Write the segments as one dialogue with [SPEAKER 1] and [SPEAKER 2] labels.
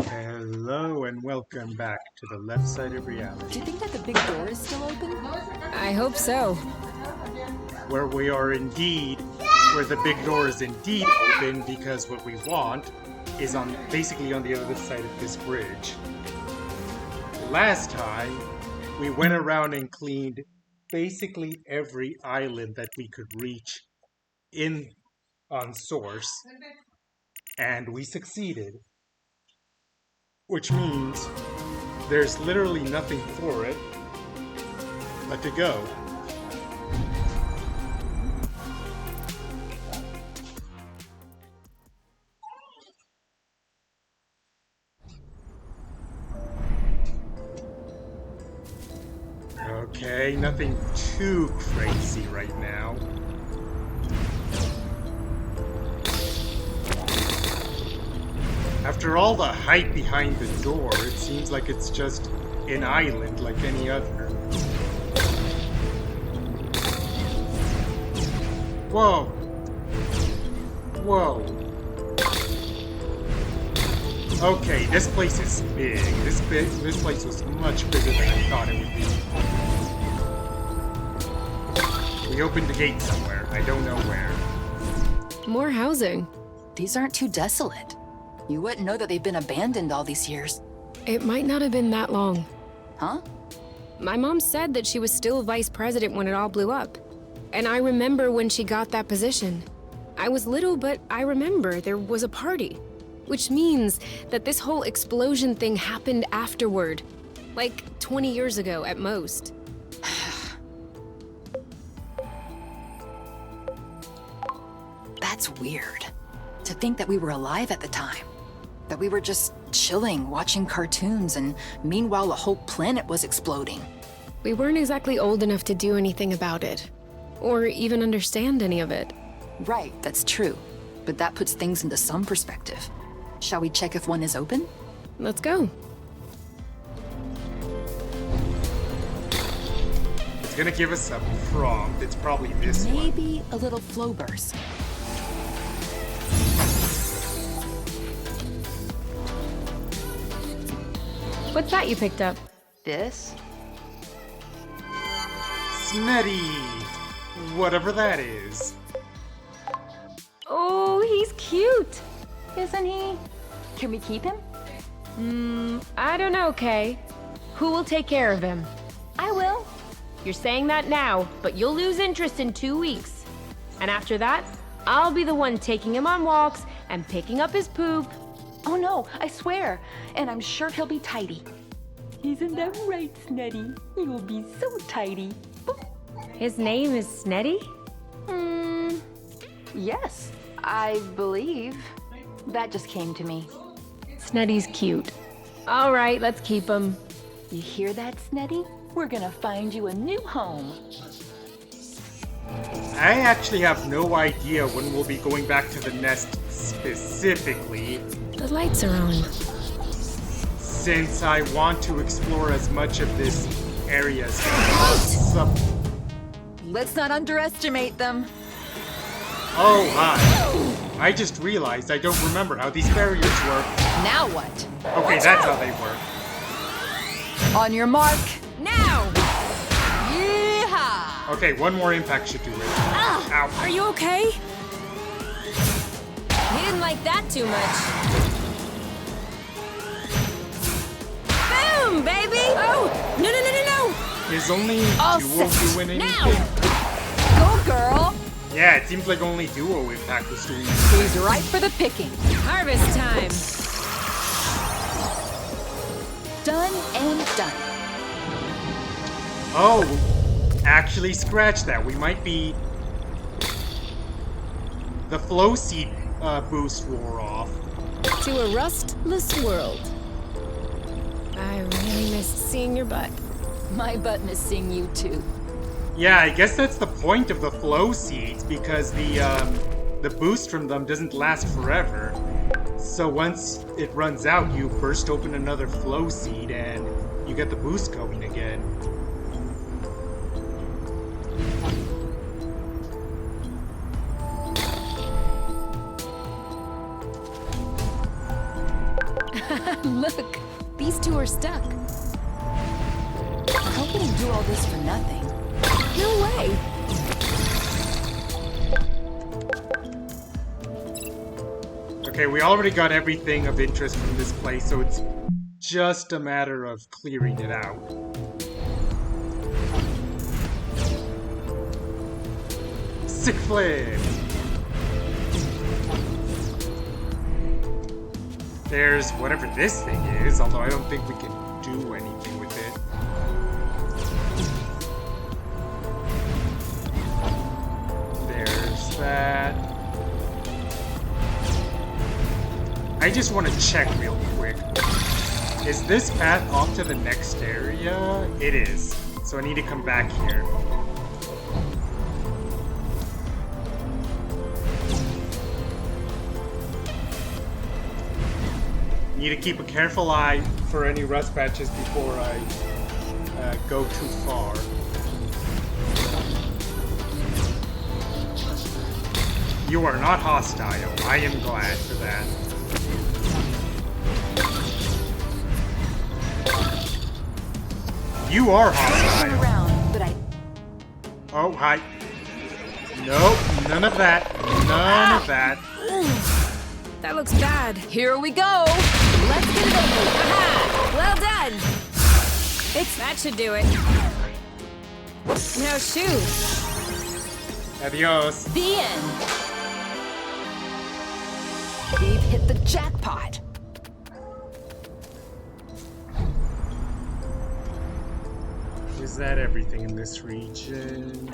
[SPEAKER 1] Hello and welcome back to the left side of reality,
[SPEAKER 2] Do you think that the big door is still open?
[SPEAKER 3] I hope so.
[SPEAKER 1] where the big door is indeed open because what we want is basically on the other side of this bridge. Last time, we went around and cleaned basically every island that we could reach on Source, and we succeeded. Which means there's literally nothing for it but to go. Okay, nothing too crazy right now. After all the hype behind the door, it seems like it's just an island like any other. Whoa! Whoa! Okay, this place is big. This place was much bigger than I thought it would be. We opened the gate somewhere. I don't know where.
[SPEAKER 3] More housing.
[SPEAKER 2] These aren't too desolate. You wouldn't know that they've been abandoned all these years.
[SPEAKER 3] It might not have been that long.
[SPEAKER 2] Huh?
[SPEAKER 3] My mom said that she was still vice president when it all blew up. And I remember when she got that position. I was little, but I remember there was a party. Which means that this whole explosion thing happened afterward. Like 20 years ago at most.
[SPEAKER 2] That's weird. To think that we were alive at the time. That we were just chilling, watching cartoons, and meanwhile the whole planet was exploding.
[SPEAKER 3] We weren't exactly old enough to do anything about it. Or even understand any of it.
[SPEAKER 2] Right, that's true. But that puts things into some perspective. Shall we check if one is open?
[SPEAKER 3] Let's go.
[SPEAKER 1] It's gonna give us a prompt. It's probably this one.
[SPEAKER 2] Maybe a little flow burst.
[SPEAKER 3] What's that you picked up?
[SPEAKER 2] This?
[SPEAKER 1] Snetty! Whatever that is.
[SPEAKER 3] Oh, he's cute.
[SPEAKER 2] Isn't he? Can we keep him?
[SPEAKER 3] I don't know, Kay. Who will take care of him?
[SPEAKER 2] I will.
[SPEAKER 3] You're saying that now, but you'll lose interest in 2 weeks. And after that, I'll be the one taking him on walks and picking up his poop.
[SPEAKER 2] Oh no, I swear. And I'm sure he'll be tidy. Isn't that right, Snetty? He will be so tidy.
[SPEAKER 3] His name is Snetty?
[SPEAKER 2] Yes, I believe. That just came to me.
[SPEAKER 3] Snetty's cute. All right, let's keep him.
[SPEAKER 2] You hear that, Snetty? We're gonna find you a new home.
[SPEAKER 1] I actually have no idea when we'll be going back to the nest specifically,
[SPEAKER 3] The lights are on.
[SPEAKER 1] since I want to explore as much of this area as possible.
[SPEAKER 2] Let's not underestimate them.
[SPEAKER 1] Oh, hi. I just realized I don't remember how these barriers work.
[SPEAKER 2] Now what?
[SPEAKER 1] Okay, that's how they work.
[SPEAKER 2] On your mark.
[SPEAKER 3] Now!
[SPEAKER 2] Yeehaw!
[SPEAKER 1] Okay, one more impact should do it. Ow.
[SPEAKER 3] Are you okay? He didn't like that too much. Boom, baby! Oh! No!
[SPEAKER 1] Is only
[SPEAKER 2] All
[SPEAKER 1] Duo
[SPEAKER 2] set.
[SPEAKER 1] doing
[SPEAKER 3] Now!
[SPEAKER 1] anything?
[SPEAKER 2] Go, girl.
[SPEAKER 1] Yeah, it seems like only Duo impact was doing it.
[SPEAKER 2] He's ripe for the picking.
[SPEAKER 3] Harvest time!
[SPEAKER 2] Done and done.
[SPEAKER 1] Oh, actually scratch that. We might be... The flow seed boost wore off.
[SPEAKER 3] To a rustless world. I really missed seeing your butt.
[SPEAKER 2] My butt missing you too.
[SPEAKER 1] Yeah, I guess that's the point of the flow seeds, because the boost from them doesn't last forever. So once it runs out, you burst open another flow seed and you get the boost going again.
[SPEAKER 3] Look, these two are stuck.
[SPEAKER 2] I hope we didn't do all this for nothing.
[SPEAKER 3] No way.
[SPEAKER 1] Okay, we already got everything of interest from this place, so it's just a matter of clearing it out. Sick flip! There's whatever this thing is, although I don't think we can do anything with it. There's that. I just want to check real quick. Is this path off to the next area? It is. So I need to come back here. Need to keep a careful eye for any rust patches before I go too far. You are not hostile. I am glad for that. You are hostile.
[SPEAKER 2] Around, but
[SPEAKER 1] Oh, hi. Nope, none of that. None of that.
[SPEAKER 3] That looks bad.
[SPEAKER 2] here we go. Let's get it over.
[SPEAKER 3] Aha! Well done. That should do it. Now shoot.
[SPEAKER 1] Adios.
[SPEAKER 2] The end. We've hit the jackpot.
[SPEAKER 1] Is that everything in this region?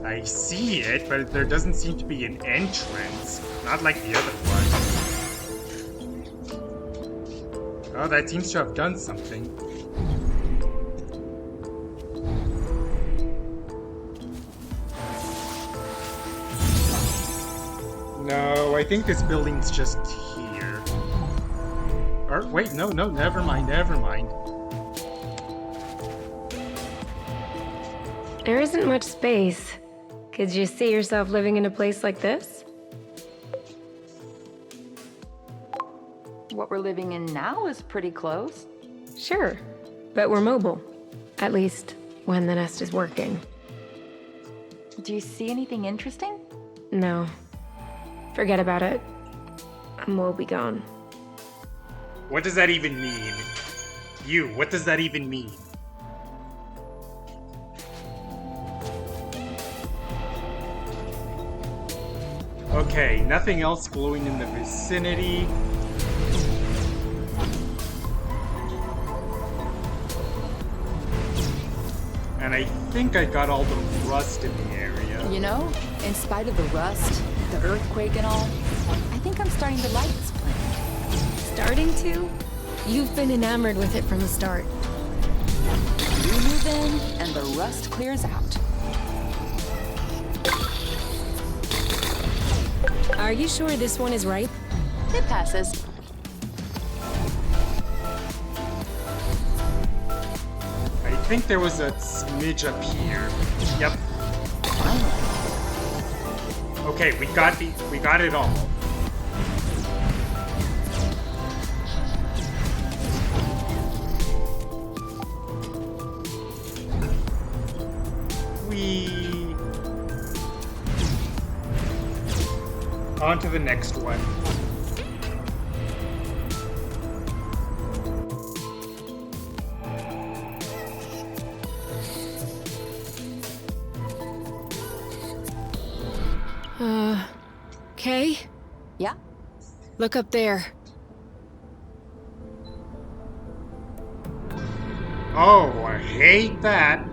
[SPEAKER 1] I see it, but there doesn't seem to be an entrance. Not like the other one. Oh, that seems to have done something. No, I think this building's just here. Or, wait, no, never mind.
[SPEAKER 3] There isn't much space. Could you see yourself living in a place like this?
[SPEAKER 2] What we're living in now is pretty close.
[SPEAKER 3] Sure, but we're mobile. At least, when the nest is working.
[SPEAKER 2] Do you see anything interesting?
[SPEAKER 3] No. Forget about it. We'll be gone.
[SPEAKER 1] What does that even mean? What does that even mean? Okay, nothing else glowing in the vicinity. And I think I got all the rust in the area.
[SPEAKER 2] You know, in spite of the rust, the earthquake and all, I think I'm starting to like this planet.
[SPEAKER 3] Starting to? You've been enamored with it from the start.
[SPEAKER 2] You move in, and the rust clears out.
[SPEAKER 3] Are you sure this one is ripe?
[SPEAKER 2] It passes.
[SPEAKER 1] I think there was a smidge up here. Yep. Okay, we got it all. On to the next one.
[SPEAKER 3] Okay.
[SPEAKER 2] Yeah?
[SPEAKER 3] Look up there.
[SPEAKER 1] Oh, I hate that.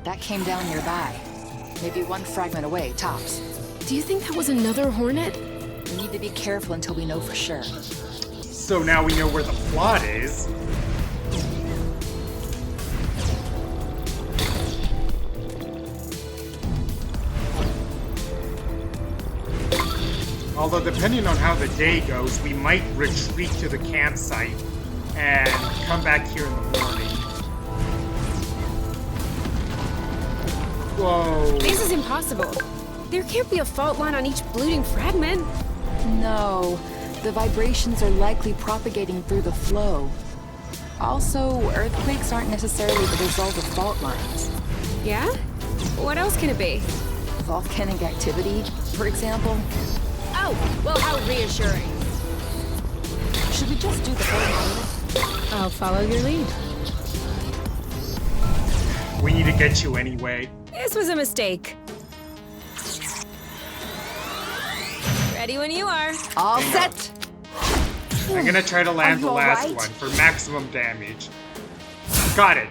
[SPEAKER 2] That came down nearby. Maybe one fragment away, tops.
[SPEAKER 3] Do you think that was another hornet?
[SPEAKER 2] We need to be careful until we know for sure.
[SPEAKER 1] So now we know where the plot is. Although depending on how the day goes, we might retreat to the campsite and come back here in the morning. Whoa.
[SPEAKER 3] This is impossible. There can't be a fault line on each polluting fragment.
[SPEAKER 2] No, the vibrations are likely propagating through the flow. Also, earthquakes aren't necessarily the result of fault lines.
[SPEAKER 3] Yeah? What else can it be?
[SPEAKER 2] Volcanic activity, for example.
[SPEAKER 3] Oh, well, how reassuring.
[SPEAKER 2] Should we just do the whole
[SPEAKER 3] I'll follow your lead.
[SPEAKER 1] We need to get you anyway.
[SPEAKER 3] This was a mistake. Ready when you are.
[SPEAKER 2] All set!
[SPEAKER 1] I'm gonna try to land
[SPEAKER 2] you
[SPEAKER 1] the
[SPEAKER 2] all
[SPEAKER 1] last
[SPEAKER 2] right?
[SPEAKER 1] one for maximum damage. Got it.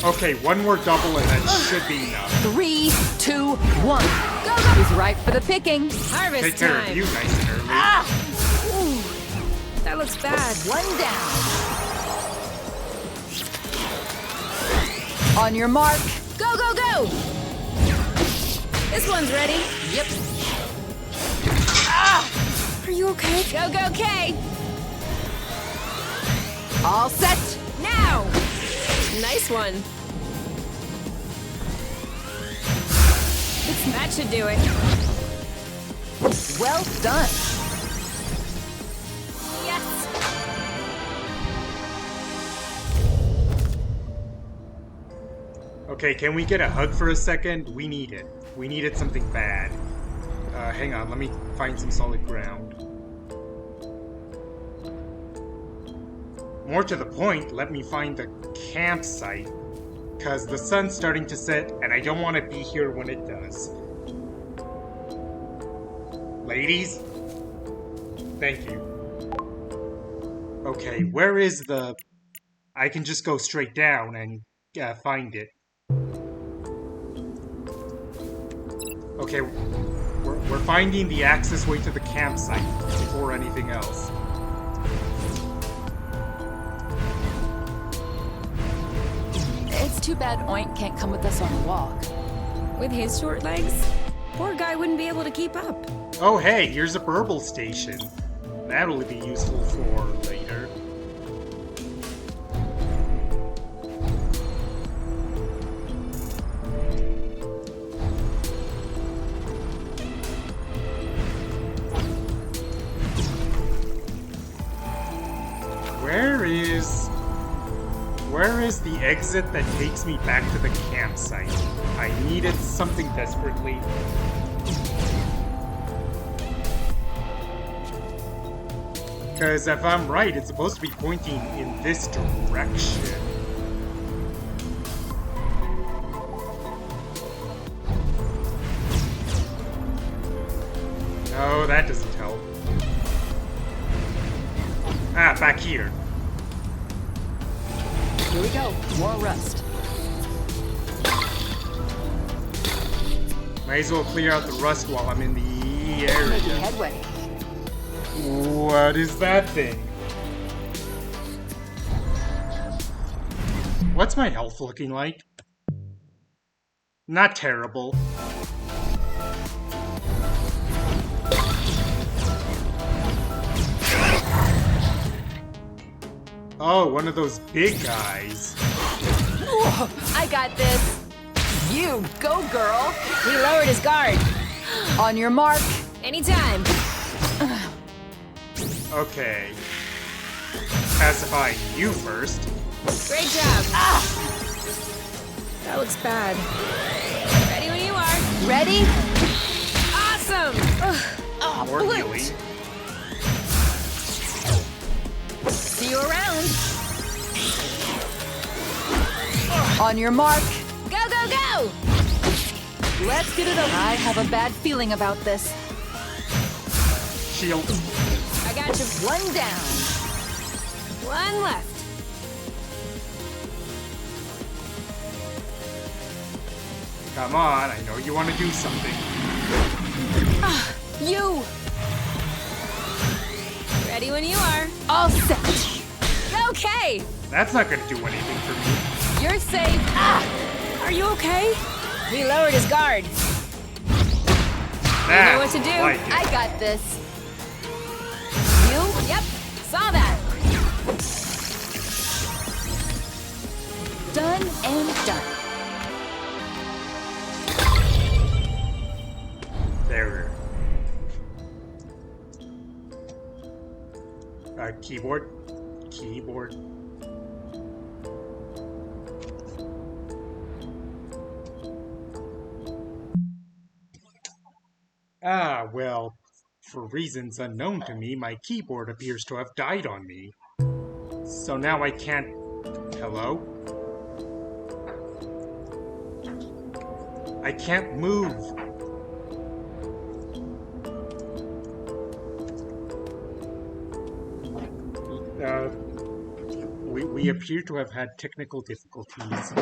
[SPEAKER 1] Okay, one more double and that should be enough.
[SPEAKER 2] 3, 2, 1.
[SPEAKER 3] Go, go!
[SPEAKER 2] Who's ripe for the picking?
[SPEAKER 3] Harvest
[SPEAKER 1] Take care
[SPEAKER 3] time.
[SPEAKER 1] of you nice and early.
[SPEAKER 3] That looks bad.
[SPEAKER 2] One down. On your mark.
[SPEAKER 3] Go, go, go! This one's ready.
[SPEAKER 2] Yep.
[SPEAKER 3] Are you okay? Go, go, Kay!
[SPEAKER 2] All set.
[SPEAKER 3] Now! Nice one. That should do it.
[SPEAKER 2] Well done.
[SPEAKER 3] Yes!
[SPEAKER 1] Okay, can we get a hug for a second? We need it. We needed something bad. Hang on, let me find some solid ground. More to the point, let me find the campsite. Because the sun's starting to set, and I don't want to be here when it does. Ladies? Thank you. Okay, where is the... I can just go straight down and find it. Okay, we're finding the access way to the campsite before anything else.
[SPEAKER 2] It's too bad Oink can't come with us on a walk.
[SPEAKER 3] With his short legs, poor guy wouldn't be able to keep up.
[SPEAKER 1] Oh hey, here's a burble station. That'll be useful for later. Where is the exit that takes me back to the campsite? I needed something desperately. Because if I'm right, it's supposed to be pointing in this direction. No, that doesn't help. Ah, back here.
[SPEAKER 2] Here we go. More rust.
[SPEAKER 1] Might as well clear out the rust while I'm in the
[SPEAKER 2] Making
[SPEAKER 1] area.
[SPEAKER 2] headway.
[SPEAKER 1] What is that thing? What's my health looking like? Not terrible. Oh, one of those big guys.
[SPEAKER 2] I got this. You go, girl.
[SPEAKER 3] He lowered his guard.
[SPEAKER 2] On your mark.
[SPEAKER 3] Anytime.
[SPEAKER 1] Okay. Pacifying you first.
[SPEAKER 3] Great job. That looks bad. Ready when you are.
[SPEAKER 2] Ready?
[SPEAKER 3] Awesome!
[SPEAKER 2] Oh,
[SPEAKER 1] More
[SPEAKER 2] blue.
[SPEAKER 1] healing.
[SPEAKER 2] See you around. On your mark.
[SPEAKER 3] Go, go, go!
[SPEAKER 2] Let's get it over. I have a bad feeling about this.
[SPEAKER 1] Shield.
[SPEAKER 3] I got you.
[SPEAKER 2] One down.
[SPEAKER 3] One left.
[SPEAKER 1] Come on, I know you want to do something.
[SPEAKER 3] You! Ready when you are.
[SPEAKER 2] All set.
[SPEAKER 3] Okay!
[SPEAKER 1] That's not gonna do anything for me.
[SPEAKER 2] You're safe.
[SPEAKER 3] Are you okay? He lowered his guard. You know what to do.
[SPEAKER 1] Like it.
[SPEAKER 2] I got this. You? Yep. Saw that. Done and done.
[SPEAKER 1] There. Keyboard. Keyboard. Ah, well, for reasons unknown to me, my keyboard appears to have died on me. So now I can't... Hello? I can't move. We appear to have had technical difficulties.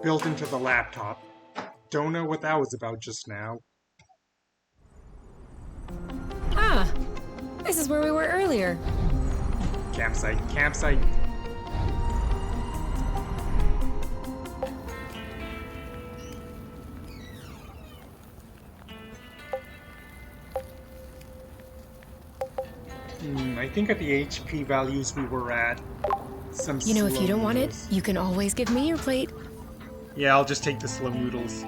[SPEAKER 1] Built into the laptop. Don't know what that was about just now.
[SPEAKER 3] Ah, this is where we were earlier.
[SPEAKER 1] Campsite, campsite. I think at the HP values we were at, some
[SPEAKER 3] You know, if
[SPEAKER 1] slow
[SPEAKER 3] you don't want it,
[SPEAKER 1] noodles.
[SPEAKER 3] you can always give me your plate.
[SPEAKER 1] Yeah, I'll just take the slow noodles.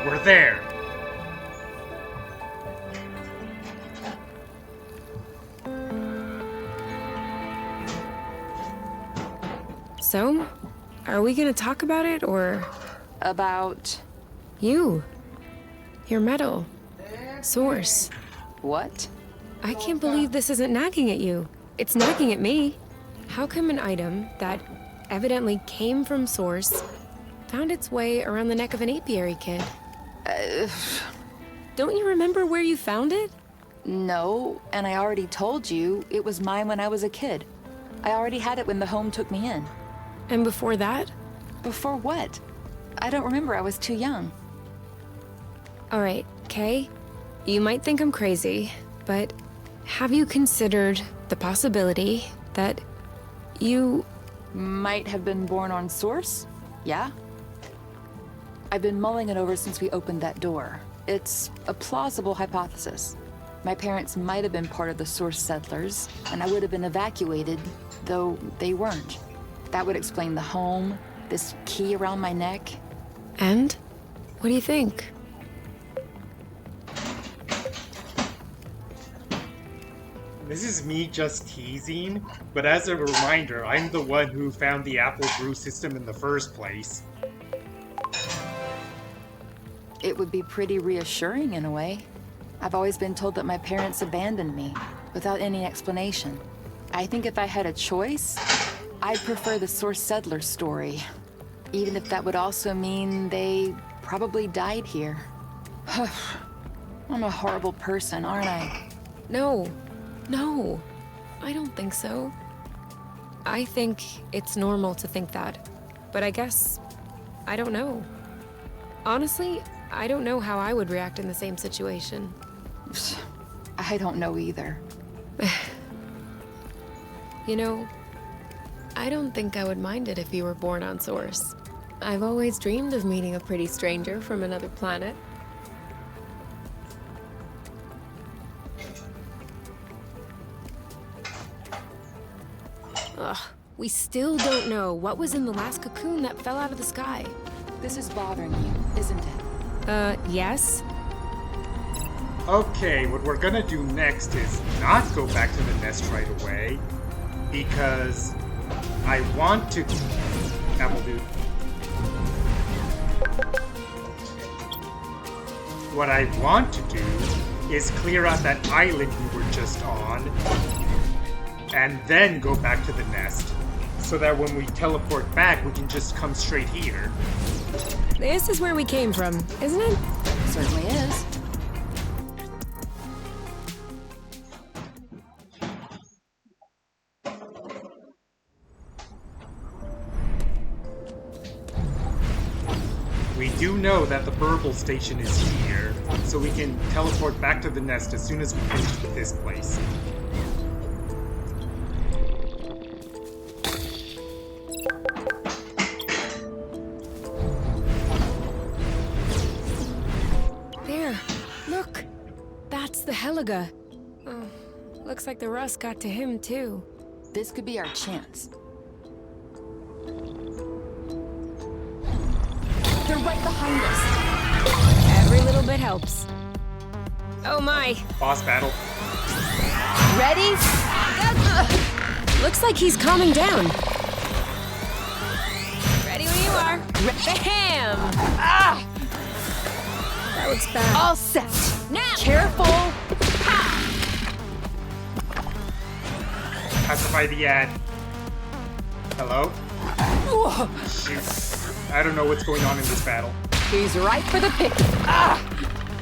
[SPEAKER 1] We're there!
[SPEAKER 3] So, are we gonna talk about it, or
[SPEAKER 2] About
[SPEAKER 3] you? Your medal. Source.
[SPEAKER 2] what?
[SPEAKER 3] I can't believe this isn't nagging at you. It's nagging at me. How come an item that evidently came from Source found its way around the neck of an apiary kid? Don't you remember where you found it?
[SPEAKER 2] No, and I already told you it was mine when I was a kid. I already had it when the home took me in.
[SPEAKER 3] And before that?
[SPEAKER 2] Before what? I don't remember, I was too young.
[SPEAKER 3] All right, Kay, you might think I'm crazy, but have you considered the possibility that you...
[SPEAKER 2] Might have been born on Source? Yeah? I've been mulling it over since we opened that door. It's a plausible hypothesis. My parents might have been part of the Source settlers, and I would have been evacuated, though they weren't. That would explain the home, this key around my neck.
[SPEAKER 3] And? What do you think?
[SPEAKER 1] This is me just teasing, but as a reminder, I'm the one who found the Apple Brew system in the first place.
[SPEAKER 2] It would be pretty reassuring in a way. I've always been told that my parents abandoned me, without any explanation. I think if I had a choice, I'd prefer the Source settler story. Even if that would also mean they probably died here. I'm a horrible person, aren't I?
[SPEAKER 3] No. No. I don't think so. I think it's normal to think that. But I guess... I don't know. Honestly, I don't know how I would react in the same situation.
[SPEAKER 2] I don't know either.
[SPEAKER 3] You know, I don't think I would mind it if you were born on Source. I've always dreamed of meeting a pretty stranger from another planet. Ugh, we still don't know what was in the last cocoon that fell out of the sky.
[SPEAKER 2] This is bothering you, isn't it?
[SPEAKER 3] Yes?
[SPEAKER 1] Okay, what we're gonna do next is not go back to the nest right away, because I want to... That will do. What I want to do is clear out that island we were just on, and then go back to the nest, so that when we teleport back, we can just come straight here.
[SPEAKER 3] This is where we came from, isn't it?
[SPEAKER 2] Certainly is.
[SPEAKER 1] do know that the Burble station is here, so we can teleport back to the nest as soon as we finish with this place.
[SPEAKER 3] There, look. That's the Heliga. Oh, looks like the rust got to him too.
[SPEAKER 2] This could be our chance. They're right behind us.
[SPEAKER 3] Every little bit helps. Oh my.
[SPEAKER 1] Boss battle.
[SPEAKER 2] Ready?
[SPEAKER 3] Looks like he's calming down. Ready when you are. Bam!
[SPEAKER 2] Ah!
[SPEAKER 3] That looks bad.
[SPEAKER 2] All set.
[SPEAKER 3] Now!
[SPEAKER 2] Careful.
[SPEAKER 1] Pacify the ad. Hello?
[SPEAKER 2] Whoa.
[SPEAKER 1] Shoot. I don't know what's going on in this battle.
[SPEAKER 2] He's right for the picking. Ah!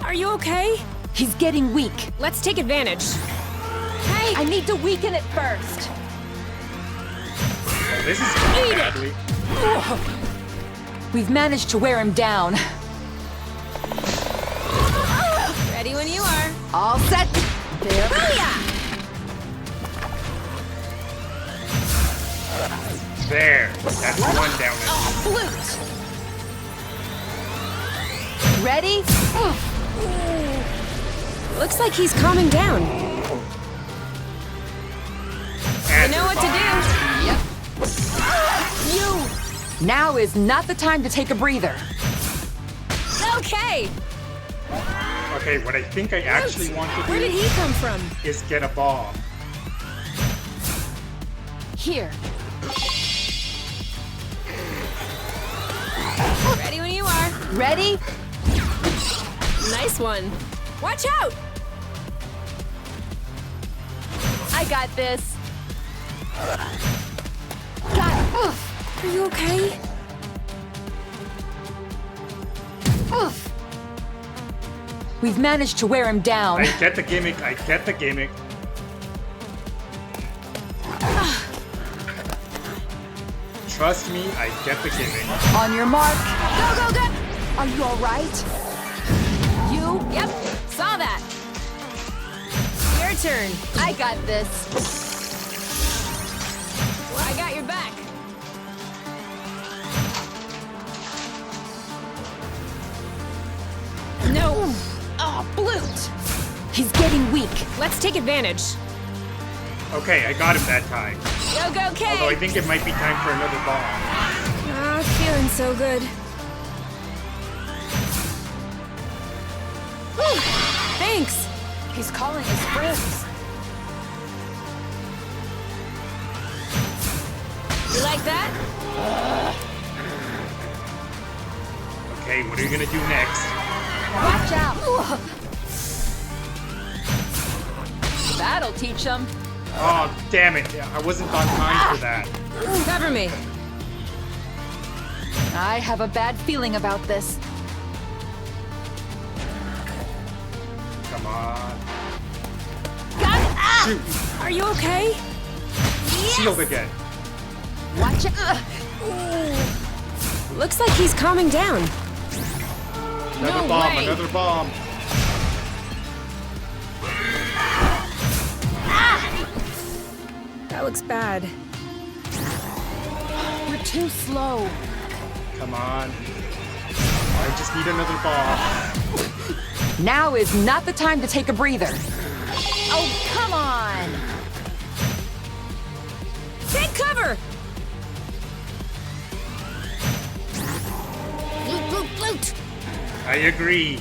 [SPEAKER 3] Are you okay?
[SPEAKER 2] He's getting weak.
[SPEAKER 3] Let's take advantage. Hey!
[SPEAKER 2] I need to weaken it first.
[SPEAKER 1] Well, this is going
[SPEAKER 3] Eat it.
[SPEAKER 1] badly.
[SPEAKER 2] We've managed to wear him down.
[SPEAKER 3] Ready when you are.
[SPEAKER 2] All set. There.
[SPEAKER 3] Booyah!
[SPEAKER 1] There. That's one down.
[SPEAKER 2] Flute. Ready?
[SPEAKER 3] Looks like he's calming down.
[SPEAKER 1] And
[SPEAKER 3] You know what to do.
[SPEAKER 2] Yep. You. Now is not the time to take a breather.
[SPEAKER 3] Okay.
[SPEAKER 1] Okay, what I think I actually want to
[SPEAKER 3] Where did
[SPEAKER 1] do
[SPEAKER 3] he come from?
[SPEAKER 1] is get a bomb.
[SPEAKER 2] Here.
[SPEAKER 3] Ready when you are.
[SPEAKER 2] Ready?
[SPEAKER 3] Nice one. Watch out!
[SPEAKER 2] I got this. Got it.
[SPEAKER 3] Are you okay?
[SPEAKER 2] Oof. We've managed to wear him down.
[SPEAKER 1] I get the gimmick. I get the gimmick. Trust me, I get the gimmick.
[SPEAKER 2] On your mark.
[SPEAKER 3] Go, go, go!
[SPEAKER 2] Are you all right? You?
[SPEAKER 3] Yep, saw that. Your turn.
[SPEAKER 2] I got this.
[SPEAKER 3] I got your back. No.
[SPEAKER 2] Oh, Blute. He's getting weak.
[SPEAKER 3] Let's take advantage.
[SPEAKER 1] Okay, I got him that time.
[SPEAKER 3] Go, go, Kay!
[SPEAKER 1] Although I think it might be time for another bomb.
[SPEAKER 3] Ah, feeling so good. Whew. Thanks.
[SPEAKER 2] He's calling his friends.
[SPEAKER 3] You like that?
[SPEAKER 1] Okay, what are you gonna do next?
[SPEAKER 2] Watch out. That'll teach him.
[SPEAKER 1] Oh, damn it. I wasn't on time for that.
[SPEAKER 3] Cover me.
[SPEAKER 2] I have a bad feeling about this.
[SPEAKER 1] Come on.
[SPEAKER 2] Got it. Ah!
[SPEAKER 1] Shoot.
[SPEAKER 3] Are you okay?
[SPEAKER 1] Shield again.
[SPEAKER 2] Watch it.
[SPEAKER 3] Looks like he's calming down.
[SPEAKER 1] Another
[SPEAKER 3] No
[SPEAKER 1] bomb,
[SPEAKER 3] way.
[SPEAKER 1] another bomb.
[SPEAKER 3] That looks bad.
[SPEAKER 2] We're too slow.
[SPEAKER 1] Come on. I just need another bomb.
[SPEAKER 2] Now is not the time to take a breather. Oh, come on.
[SPEAKER 3] Take cover! Loot, loot, loot!
[SPEAKER 1] I agree.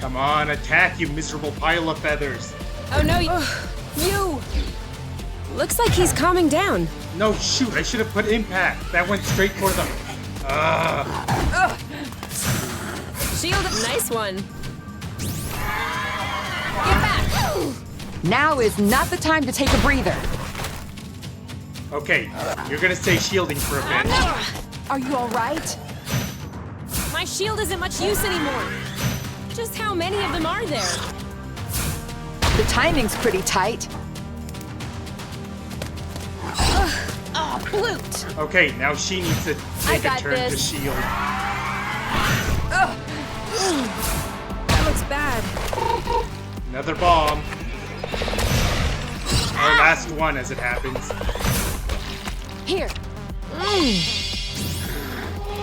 [SPEAKER 1] Come on, attack, you miserable pile of feathers.
[SPEAKER 3] Oh no, you! Looks like he's calming down.
[SPEAKER 1] No, shoot, I should have put impact. That went straight for them.
[SPEAKER 3] Shield, nice one. Get back!
[SPEAKER 2] Now is not the time to take a breather.
[SPEAKER 1] Okay, you're gonna stay shielding for a bit.
[SPEAKER 2] Are you all right?
[SPEAKER 3] My shield isn't much use anymore. Just how many of them are there?
[SPEAKER 2] The timing's pretty tight. Oh, Blute.
[SPEAKER 1] Okay, now she needs to
[SPEAKER 2] I
[SPEAKER 1] take a
[SPEAKER 2] got
[SPEAKER 1] turn to
[SPEAKER 2] this.
[SPEAKER 1] shield.
[SPEAKER 3] That looks bad.
[SPEAKER 1] Another bomb. Our last one, as it happens.
[SPEAKER 2] Here.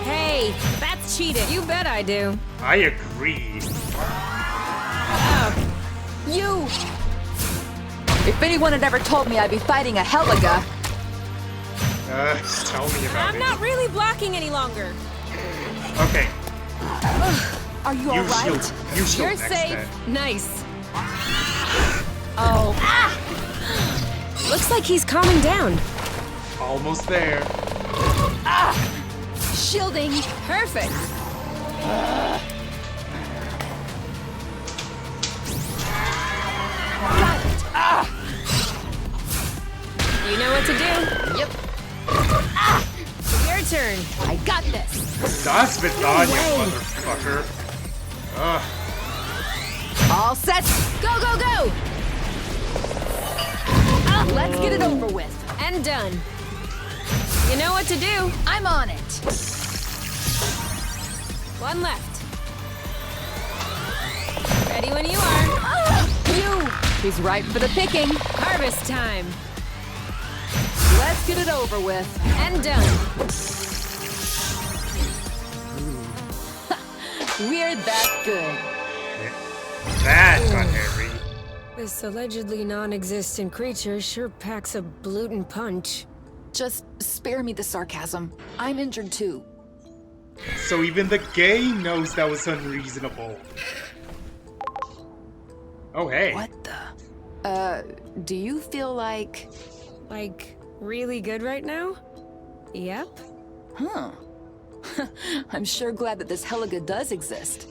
[SPEAKER 3] Hey, that's cheating. You bet I do.
[SPEAKER 1] I agree.
[SPEAKER 2] You! If anyone had ever told me I'd be fighting a Heliga,
[SPEAKER 1] Tell me about
[SPEAKER 3] I'm
[SPEAKER 1] it.
[SPEAKER 3] not really blocking any longer.
[SPEAKER 1] Okay,
[SPEAKER 2] are you
[SPEAKER 1] you
[SPEAKER 2] alright?
[SPEAKER 1] shield. You shield
[SPEAKER 3] You're
[SPEAKER 1] next
[SPEAKER 3] safe.
[SPEAKER 1] then.
[SPEAKER 3] Nice.
[SPEAKER 2] Oh,
[SPEAKER 3] Looks like he's calming down.
[SPEAKER 1] Almost there.
[SPEAKER 2] shielding.
[SPEAKER 3] Perfect.
[SPEAKER 2] Got it.
[SPEAKER 3] You know what to do.
[SPEAKER 2] Yep,
[SPEAKER 3] Your turn.
[SPEAKER 2] I got this.
[SPEAKER 1] Das Vidania, motherfucker. Ugh.
[SPEAKER 2] All set.
[SPEAKER 3] Go, go, go!
[SPEAKER 2] Let's get it over with.
[SPEAKER 3] And done. You know what to do.
[SPEAKER 2] I'm on it.
[SPEAKER 3] One left. Ready when you are.
[SPEAKER 2] You! He's ripe for the picking.
[SPEAKER 3] Harvest time.
[SPEAKER 2] Let's get it over with.
[SPEAKER 3] And done.
[SPEAKER 2] We're that good.
[SPEAKER 1] That got hairy.
[SPEAKER 3] This allegedly non-existent creature sure packs a blootin' punch.
[SPEAKER 2] Just spare me the sarcasm. I'm injured too.
[SPEAKER 1] So even the game knows that was unreasonable. Oh, hey.
[SPEAKER 2] What the? Do you feel like...
[SPEAKER 3] Like, really good right now? Yep.
[SPEAKER 2] Huh. I'm sure glad that this Heliga does exist.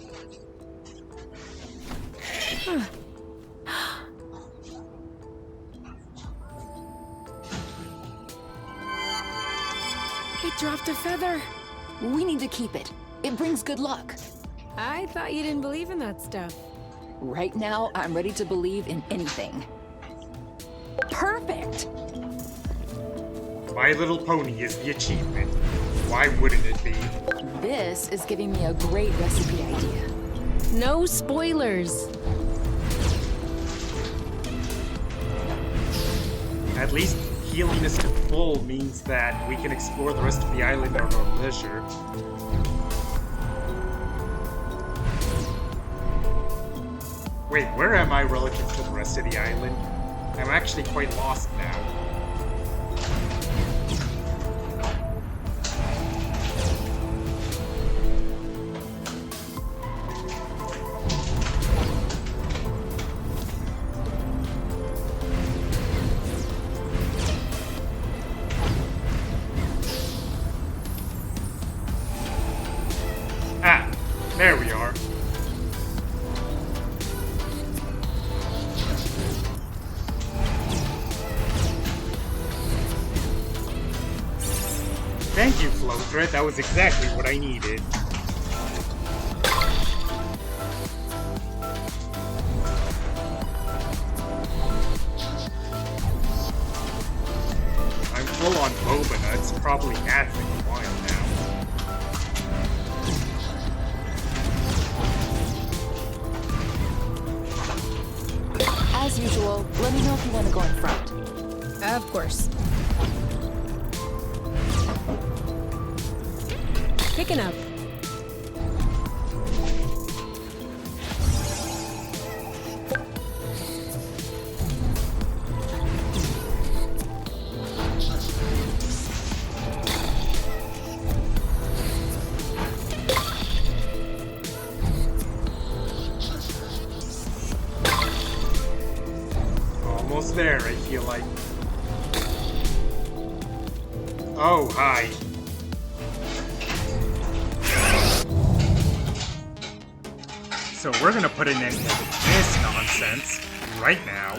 [SPEAKER 3] It dropped a feather.
[SPEAKER 2] We need to keep it. It brings good luck.
[SPEAKER 3] I thought you didn't believe in that stuff.
[SPEAKER 2] Right now, I'm ready to believe in anything. Perfect!
[SPEAKER 1] My Little Pony is the achievement. Why wouldn't it be?
[SPEAKER 2] This is giving me a great recipe idea.
[SPEAKER 3] No spoilers.
[SPEAKER 1] At least healing us to full means that we can explore the rest of the island at our leisure. Wait, where am I relative to the rest of the island? I'm actually quite lost now. Ah, there we are. Thank you, Flow Thread. That was exactly what I needed. I'm full on boba nuts. Probably had for a while now.
[SPEAKER 2] As usual, let me know if you want to go in front.
[SPEAKER 3] Of course. Picking up.
[SPEAKER 1] Almost there, I feel like. Oh, hi. So we're gonna put an end to this nonsense right now.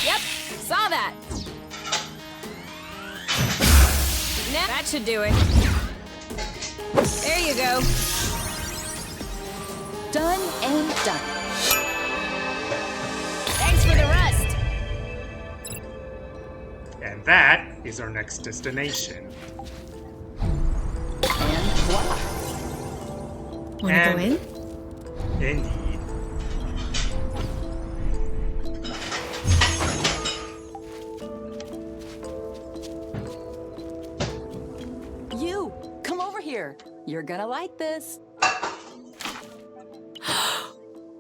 [SPEAKER 3] Yep, saw that. That should do it. There you go.
[SPEAKER 2] Done and done.
[SPEAKER 3] Thanks for the rest.
[SPEAKER 1] And that is our next destination.
[SPEAKER 2] And
[SPEAKER 3] Wanna go in?
[SPEAKER 1] Indeed.
[SPEAKER 2] You, come over here. You're gonna like this.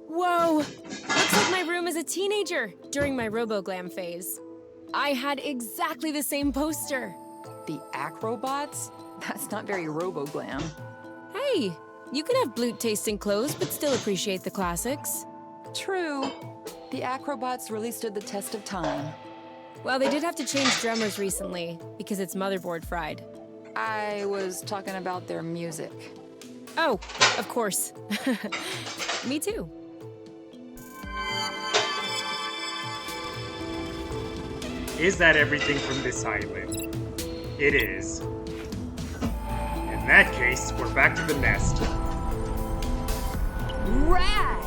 [SPEAKER 3] Whoa! Looks like my room as a teenager during my RoboGlam phase. I had exactly the same poster.
[SPEAKER 2] The Acrobots? That's not very RoboGlam.
[SPEAKER 3] Hey, you can have blute-tasting clothes but still appreciate the classics.
[SPEAKER 2] True. The Acrobots really stood the test of time.
[SPEAKER 3] Well, they did have to change drummers recently because its motherboard fried.
[SPEAKER 2] I was talking about their music.
[SPEAKER 3] Oh, of course. Me too.
[SPEAKER 1] Is that everything from this island? It is. In that case, we're back to the nest.
[SPEAKER 2] Rad!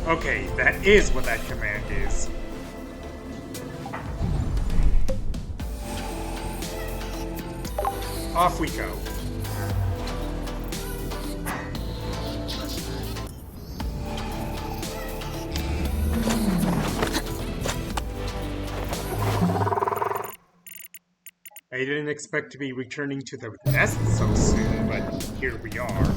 [SPEAKER 1] Okay, that is what that command is. Off we go. I didn't expect to be returning to the nest so soon, but here we are.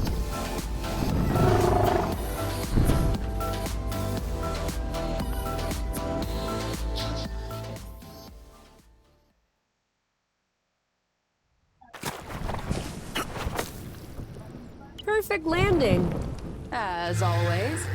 [SPEAKER 3] Perfect landing.
[SPEAKER 2] As always.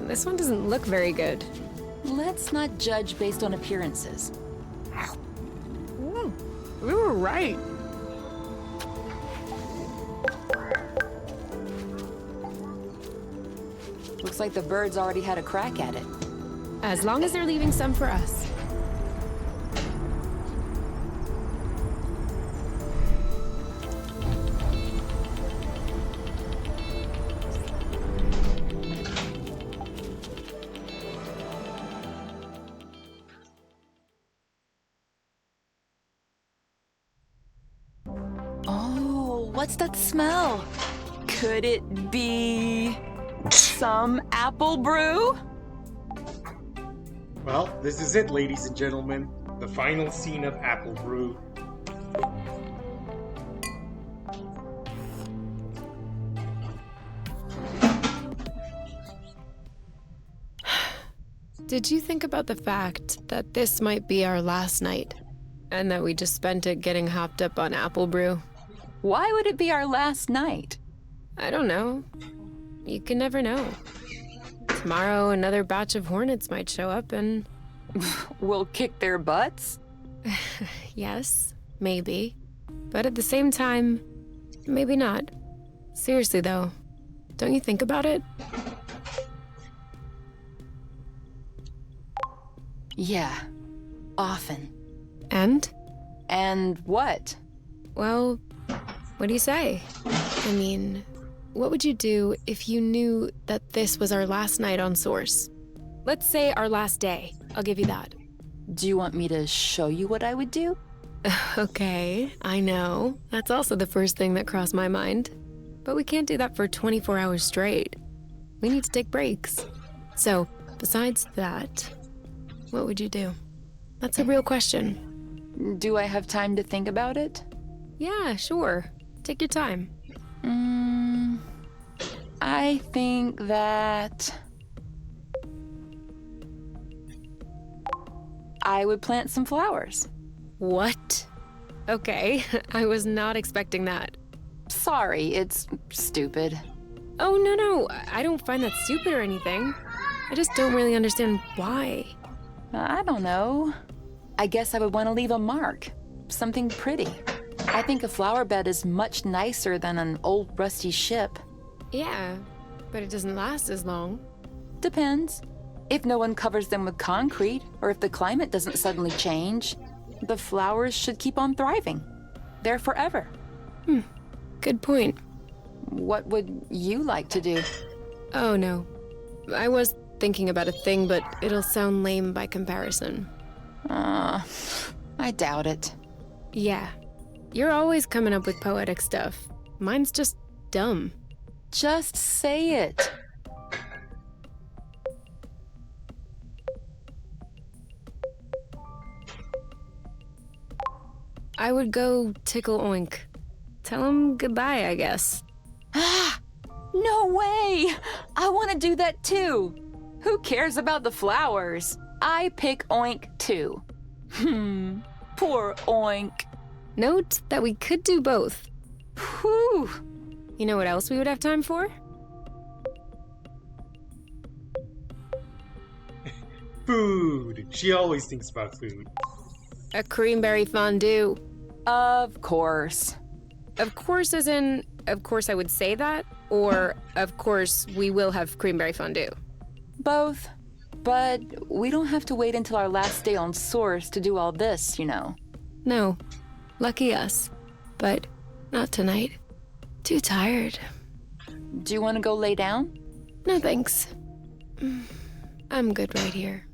[SPEAKER 3] This one doesn't look very good.
[SPEAKER 2] Let's not judge based on appearances.
[SPEAKER 3] We were right.
[SPEAKER 2] Looks like the birds already had a crack at it.
[SPEAKER 3] As long as they're leaving some for us.
[SPEAKER 2] Oh, what's that smell? Could it be some apple brew?
[SPEAKER 1] Well, this is it, ladies and gentlemen. The final scene of Apple Brew.
[SPEAKER 3] Did you think about the fact that this might be our last night? And that we just spent it getting hopped up on apple brew?
[SPEAKER 2] Why would it be our last night?
[SPEAKER 3] I don't know. You can never know. Tomorrow, another batch of hornets might show up and...
[SPEAKER 2] We'll kick their butts?
[SPEAKER 3] Yes, maybe. But at the same time, maybe not. Seriously, though, don't you think about it?
[SPEAKER 2] Yeah, often.
[SPEAKER 3] And?
[SPEAKER 2] And what?
[SPEAKER 3] Well, what do you say? I mean, what would you do if you knew that this was our last night on Source? Let's say our last day. I'll give you that.
[SPEAKER 2] Do you want me to show you what I would do?
[SPEAKER 3] Okay, I know. That's also the first thing that crossed my mind. But we can't do that for 24 hours straight. We need to take breaks. So, besides that, what would you do? That's a real question.
[SPEAKER 2] Do I have time to think about it?
[SPEAKER 3] Yeah, sure. Take your time.
[SPEAKER 2] I think that I would plant some flowers.
[SPEAKER 3] What? Okay, I was not expecting that.
[SPEAKER 2] Sorry, it's stupid.
[SPEAKER 3] Oh, no, I don't find that stupid or anything. I just don't really understand why.
[SPEAKER 2] I don't know. I guess I would want to leave a mark. Something pretty. I think a flower bed is much nicer than an old rusty ship.
[SPEAKER 3] Yeah, but it doesn't last as long.
[SPEAKER 2] Depends. If no one covers them with concrete, or if the climate doesn't suddenly change, the flowers should keep on thriving. They're forever.
[SPEAKER 3] Good point.
[SPEAKER 2] What would you like to do?
[SPEAKER 3] Oh no. I was thinking about a thing, but it'll sound lame by comparison.
[SPEAKER 2] I doubt it.
[SPEAKER 3] Yeah. You're always coming up with poetic stuff. Mine's just dumb.
[SPEAKER 2] Just say it.
[SPEAKER 3] I would go tickle Oink. Tell him goodbye, I guess.
[SPEAKER 2] No way! I want to do that too. Who cares about the flowers? I pick Oink too. Poor Oink.
[SPEAKER 3] Note that we could do both.
[SPEAKER 2] Whew.
[SPEAKER 3] You know what else we would have time for?
[SPEAKER 1] Food. She always thinks about food.
[SPEAKER 3] A creamberry fondue.
[SPEAKER 2] Of course.
[SPEAKER 3] Of course, as in, of course I would say that, or of course we will have creamberry fondue.
[SPEAKER 2] Both. But we don't have to wait until our last day on Source to do all this, you know.
[SPEAKER 3] No. Lucky us. But not tonight. Too tired.
[SPEAKER 2] Do you want to go lay down?
[SPEAKER 3] No thanks. I'm good right here.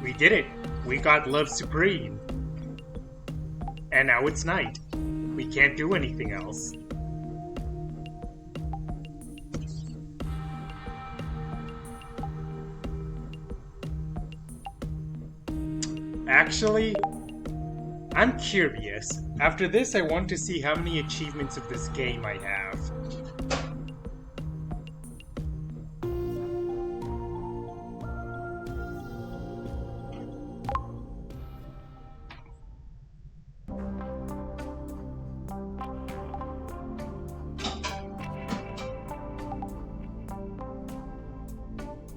[SPEAKER 1] We did it. We got Love Supreme. And now it's night. We can't do anything else. Actually, I'm curious. After this, I want to see how many achievements of this game I have.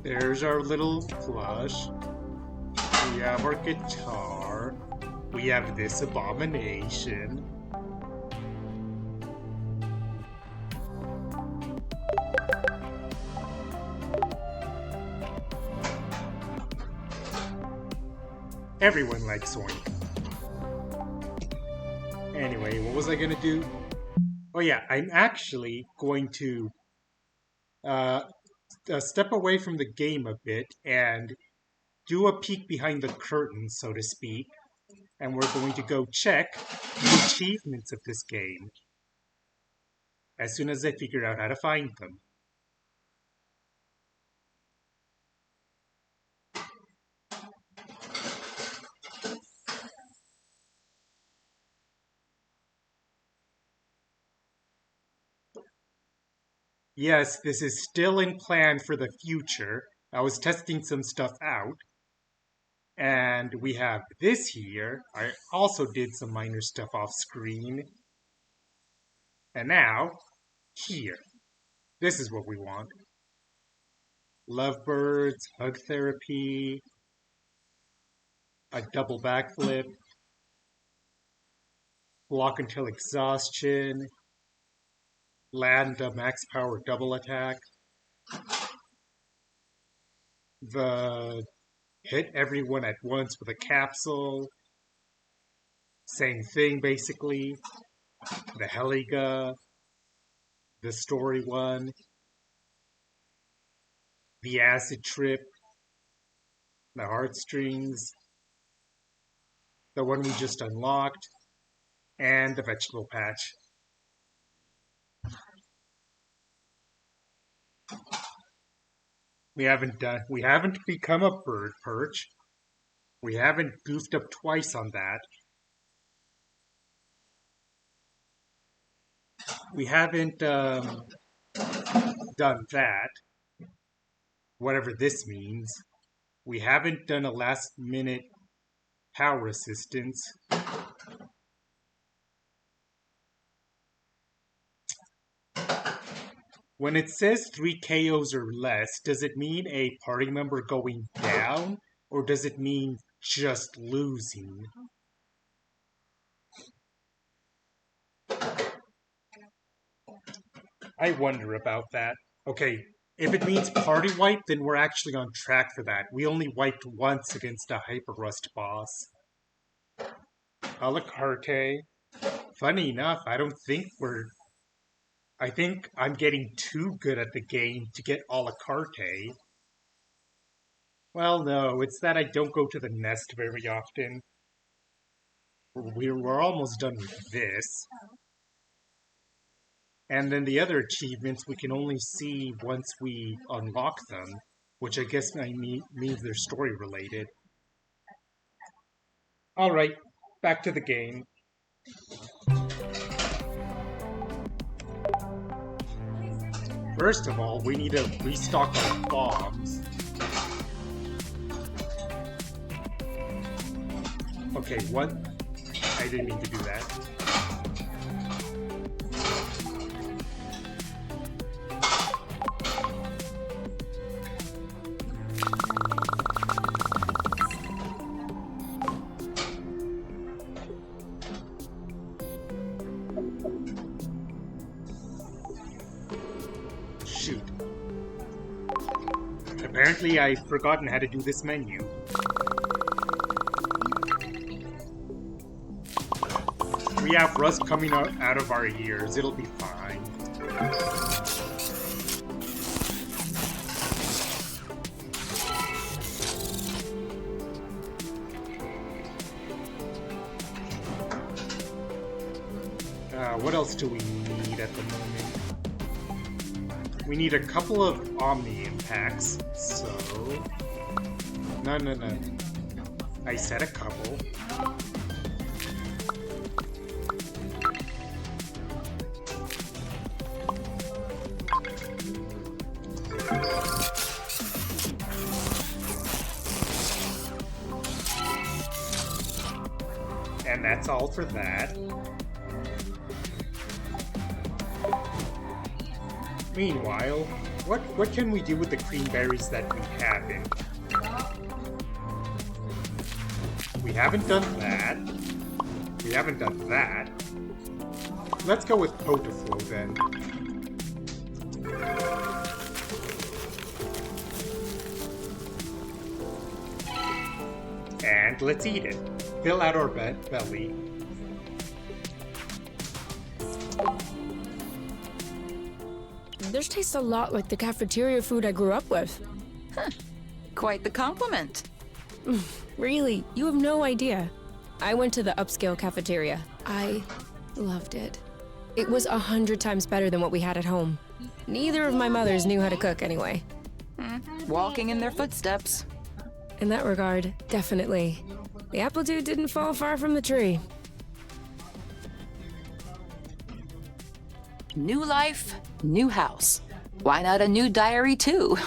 [SPEAKER 1] There's our little plush. We have our guitar. We have this abomination. Everyone likes Oink. Anyway, what was I gonna do? Oh yeah, I'm actually going to step away from the game a bit and do a peek behind the curtain, so to speak, and we're going to go check the achievements of this game as soon as I figure out how to find them. Yes, this is still in plan for the future. I was testing some stuff out. And we have this here. I also did some minor stuff off screen. And now, here. This is what we want. Lovebirds, hug therapy, a double backflip, block until exhaustion, land a max power double attack, the hit everyone at once with a capsule, same thing basically, the Heliga, the story one, the acid trip, the heartstrings, the one we just unlocked, and the vegetable patch. We haven't become a bird perch. We haven't goofed up twice on that. We haven't done that. Whatever this means. We haven't done a last minute power assistance. When it says 3 KOs or less, does it mean a party member going down, or does it mean just losing? I wonder about that. Okay, if it means party wipe, then we're actually on track for that. We only wiped once against a Hyperrust boss. A la carte. Funny enough, I think I'm getting too good at the game to get a la carte. Well, no, it's that I don't go to the nest very often. We're almost done with this. And then the other achievements we can only see once we unlock them, which I guess means they're story related. Alright, back to the game. First of all, we need to restock our bombs. Okay, what? I didn't mean to do that. Shoot. Apparently I've forgotten how to do this menu. We have rust coming out of our ears. It'll be fine. What else do we need at the moment? We need a couple of Omni impacts, so... No. I said a couple. And that's all for that. Meanwhile, what can we do with the cream berries that we haven't? We haven't done that. We haven't done that. Let's go with Potaflow then. And let's eat it. Fill out our belly.
[SPEAKER 3] This tastes a lot like the cafeteria food I grew up with.
[SPEAKER 2] Huh. Quite the compliment.
[SPEAKER 3] Really, you have no idea. I went to the upscale cafeteria. I loved it. It was 100 times better than what we had at home. Neither of my mothers knew how to cook anyway.
[SPEAKER 2] Walking in their footsteps.
[SPEAKER 3] In that regard, definitely. The apple dude didn't fall far from the tree.
[SPEAKER 2] New life, new house. Why not a new diary too?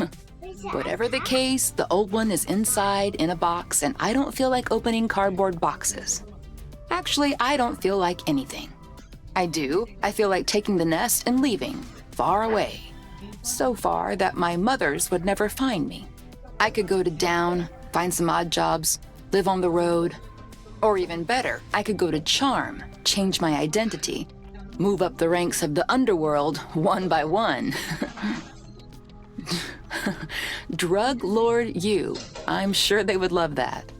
[SPEAKER 2] Whatever the case, the old one is inside in a box and I don't feel like opening cardboard boxes. Actually, I don't feel like anything. I do. I feel like taking the nest and leaving, far away. So far that my mothers would never find me. I could go to Down, find some odd jobs, live on the road. Or even better, I could go to Charm, change my identity, move up the ranks of the underworld one by one. Drug Lord you. I'm sure they would love that.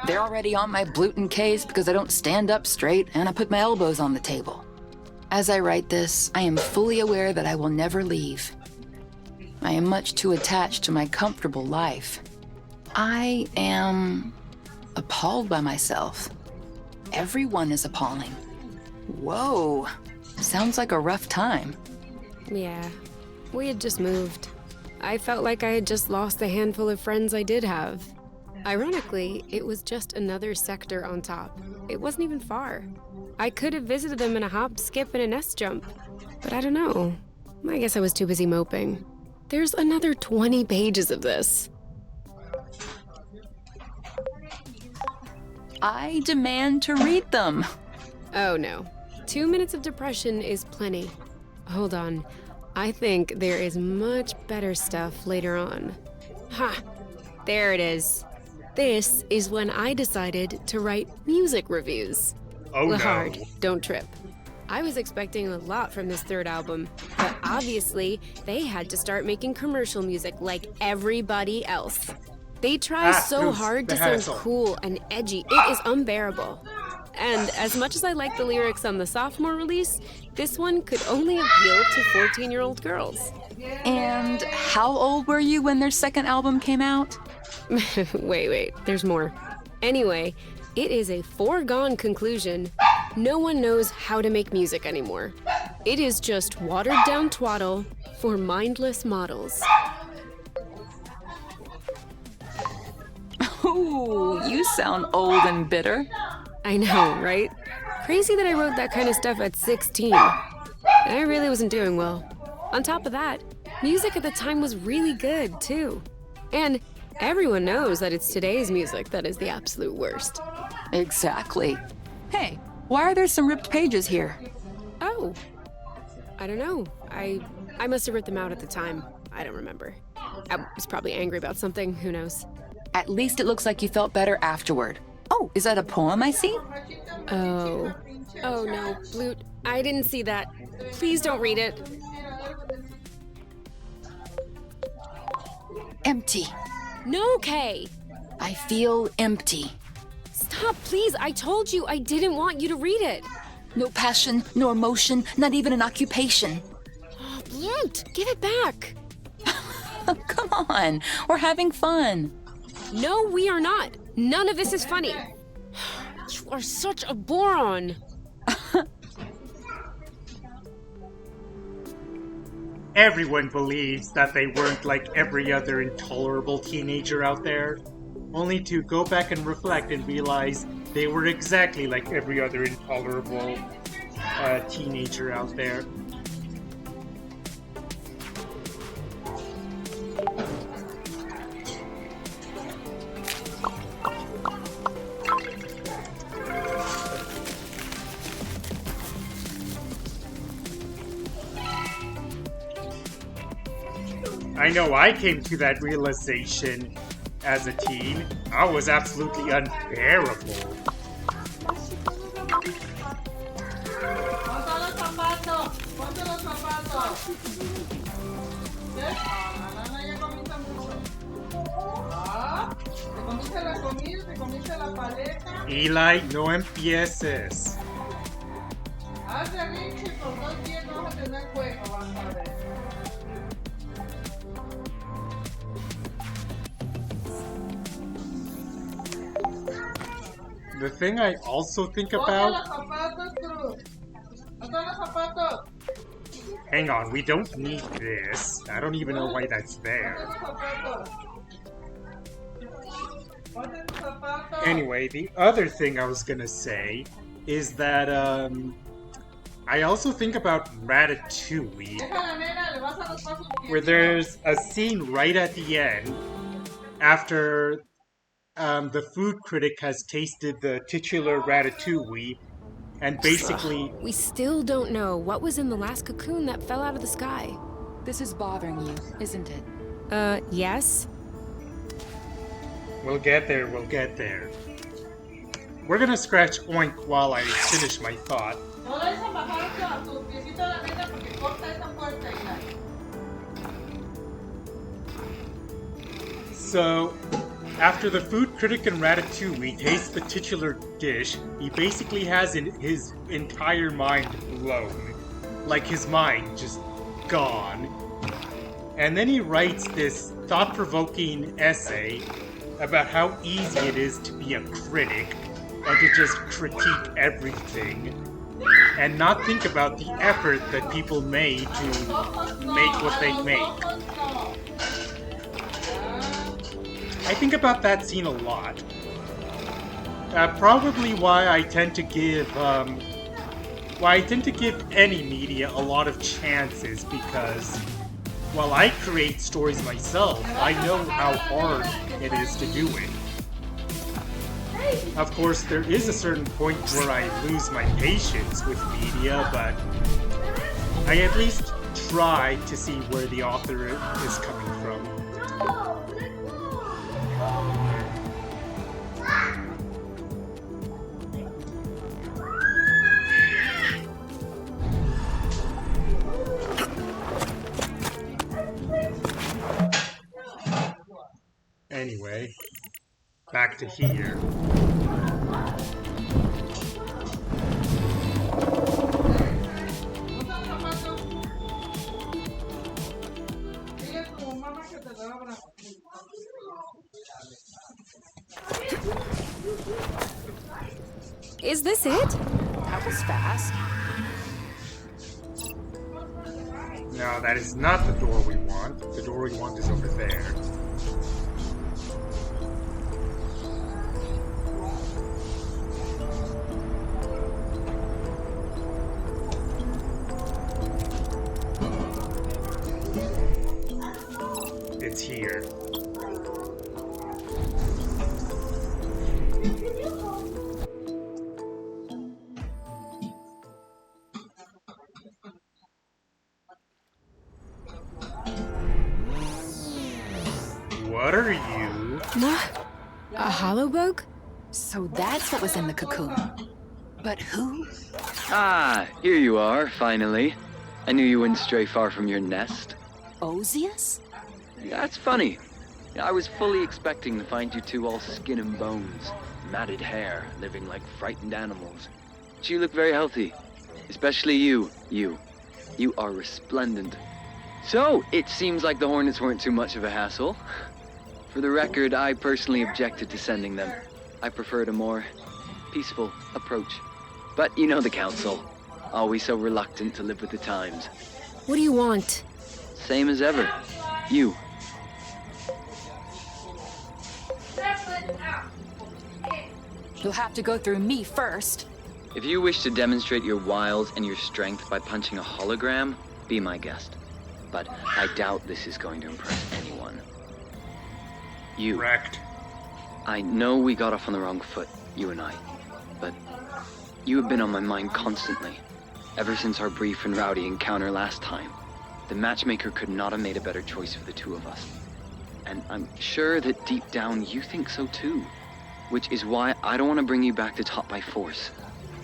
[SPEAKER 2] They're already on my gluten case because I don't stand up straight and I put my elbows on the table. As I write this, I am fully aware that I will never leave. I am much too attached to my comfortable life. I am appalled by myself. Everyone is appalling. Whoa, sounds like a rough time.
[SPEAKER 3] Yeah, we had just moved. I felt like I had just lost the handful of friends I did have. Ironically, it was just another sector on top. It wasn't even far. I could have visited them in a hop, skip, and a nest jump. But I don't know. I guess I was too busy moping. There's another 20 pages of this.
[SPEAKER 2] I demand to read them.
[SPEAKER 3] Oh no. 2 minutes of depression is plenty. Hold on. I think there is much better stuff later on. Ha! There it is. This is when I decided to write music reviews.
[SPEAKER 1] Oh
[SPEAKER 3] Lahard,
[SPEAKER 1] no.
[SPEAKER 3] don't trip. I was expecting a lot from this third album, but obviously they had to start making commercial music like everybody else. They try so
[SPEAKER 1] who's
[SPEAKER 3] hard
[SPEAKER 1] the
[SPEAKER 3] to sound
[SPEAKER 1] hassle?
[SPEAKER 3] cool and edgy, it is unbearable. And as much as I like the lyrics on the sophomore release, this one could only appeal to 14-year-old girls.
[SPEAKER 2] And how old were you when their second album came out?
[SPEAKER 3] Wait, there's more. Anyway, it is a foregone conclusion. No one knows how to make music anymore. It is just watered-down twaddle for mindless models.
[SPEAKER 2] Ooh, you sound old and bitter.
[SPEAKER 3] I know, right? Crazy that I wrote that kind of stuff at 16. I really wasn't doing well. On top of that, music at the time was really good, too. And everyone knows that it's today's music that is the absolute worst.
[SPEAKER 2] Exactly. Hey, why are there some ripped pages here?
[SPEAKER 3] Oh. I don't know. I must have ripped them out at the time. I don't remember. I was probably angry about something, who knows.
[SPEAKER 2] At least it looks like you felt better afterward. Oh, is that a poem I see?
[SPEAKER 3] Oh. Oh no, Blute. I didn't see that. Please don't read it.
[SPEAKER 2] Empty.
[SPEAKER 3] No, Kay.
[SPEAKER 2] I feel empty.
[SPEAKER 3] Stop, please. I told you I didn't want you to read it.
[SPEAKER 2] No passion, no emotion, not even an occupation.
[SPEAKER 3] Oh, Blute, give it back.
[SPEAKER 2] Come on, we're having fun.
[SPEAKER 3] No, we are not. None of this is funny. You are such a boron.
[SPEAKER 1] Everyone believes that they weren't like every other intolerable teenager out there, only to go back and reflect and realize they were exactly like every other intolerable teenager out there. I know I came to that realization as a teen. I was absolutely unbearable. Eli, no empieces. The thing I also think about... Hang on, we don't need this. I don't even know why that's there. Anyway, the other thing I was gonna say is that, I also think about Ratatouille, where there's a scene right at the end, after the food critic has tasted the titular Ratatouille, and basically...
[SPEAKER 3] We still don't know what was in the last cocoon that fell out of the sky.
[SPEAKER 2] This is bothering you, isn't it?
[SPEAKER 3] Yes?
[SPEAKER 1] We'll get there, we'll get there. We're gonna scratch oink while I finish my thought. So, after the food critic in Ratatouille tastes the titular dish, he basically has his entire mind blown. Like his mind just gone. And then he writes this thought-provoking essay about how easy it is to be a critic and to just critique everything and not think about the effort that people made to make what they make. I think about that scene a lot. Probably why I tend to give Well, I tend to give any media a lot of chances because while I create stories myself, I know how hard it is to do it. Of course, there is a certain point where I lose my patience with media, but I at least try to see where the author is coming from. Anyway, back to here.
[SPEAKER 3] Is this it?
[SPEAKER 2] That was fast.
[SPEAKER 1] No, that is not the door we want. The door we want is over there. It's here. What are you?
[SPEAKER 3] What? A Hollowbug?
[SPEAKER 2] So that's what was in the cocoon. But who?
[SPEAKER 4] Ah, here you are, finally. I knew you wouldn't stray far from your nest.
[SPEAKER 2] Ozius?
[SPEAKER 4] That's funny. I was fully expecting to find you two all skin and bones, matted hair, living like frightened animals. But you look very healthy. Especially you. You are resplendent. So, it seems like the Hornets weren't too much of a hassle. For the record, I personally objected to sending them. I preferred a more peaceful approach. But you know the Council. Always so reluctant to live with the times.
[SPEAKER 3] What do you want?
[SPEAKER 4] Same as ever. You.
[SPEAKER 2] You'll have to go through me first.
[SPEAKER 4] If you wish to demonstrate your wiles and your strength by punching a hologram, be my guest. But I doubt this is going to impress anyone. You.
[SPEAKER 1] Correct.
[SPEAKER 4] I know we got off on the wrong foot, you and I. But you have been on my mind constantly. Ever since our brief and rowdy encounter last time. The matchmaker could not have made a better choice for the two of us. And I'm sure that deep down you think so too. Which is why I don't want to bring you back to top by force.